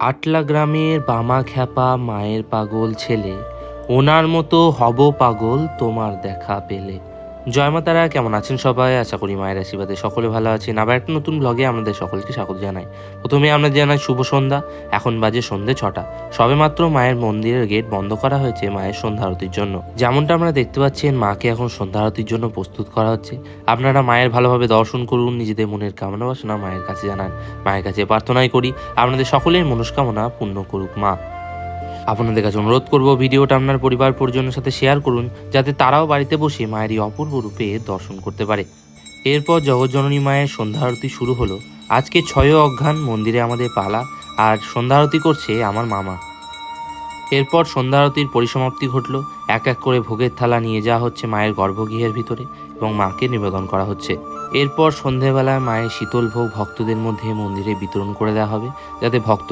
আটলা গ্রামের বামা খ্যাপা মায়ের পাগল ছেলে, ওনার মতো হব পাগল তোমার দেখা পেলে। জয় মা তারা, কেমন আছেন সবাই? আশা করি মায়ের আশীর্বাদে সকলে ভালো আছেন। আবার একটা নতুন ব্লগে আপনাদের সকলকে স্বাগত জানাই। প্রথমে আপনাদের জানাই শুভ সন্ধ্যা। এখন বাজে সন্ধ্যে 6টা। সবেমাত্র মায়ের মন্দিরের গেট বন্ধ করা হয়েছে মায়ের সন্ধ্যা আরতির জন্য। যেমনটা আপনারা দেখতে পাচ্ছেন, মাকে এখন সন্ধ্যা আরতির জন্য প্রস্তুত করা হচ্ছে। আপনারা মায়ের ভালোভাবে দর্শন করুন, নিজেদের মনের কামনা বাসনা মায়ের কাছে জানান। মায়ের কাছে প্রার্থনাই করি আপনাদের সকলের মনস্কামনা পূর্ণ করুক মা। আপনাদের কাছে অনুরোধ করব, ভিডিওটা আপনার পরিবার পরিজনের সাথে শেয়ার করুন, যাতে তারাও বাড়িতে বসে মায়ের এই অপূর্ব রূপে দর্শন করতে পারে। এরপর জগৎজননী মায়ের সন্ধ্যা আরতি শুরু হলো। আজকে 6 অঘ্রান মন্দিরে আমাদের পালা, আর সন্ধ্যা আরতি করছে আমার মামা। এরপর সন্ধ্যা আরতির পরিসমাপ্তি ঘটল। এক এক করে ভোগের থালা নিয়ে যাওয়া হচ্ছে মায়ের গর্ভগৃহের ভিতরে এবং মাকে নিবেদন করা হচ্ছে। এরপর সন্ধেবেলায় মায়ের শীতল ভোগ ভক্তদের মধ্যে মন্দিরে বিতরণ করে দেওয়া হবে, যাতে ভক্ত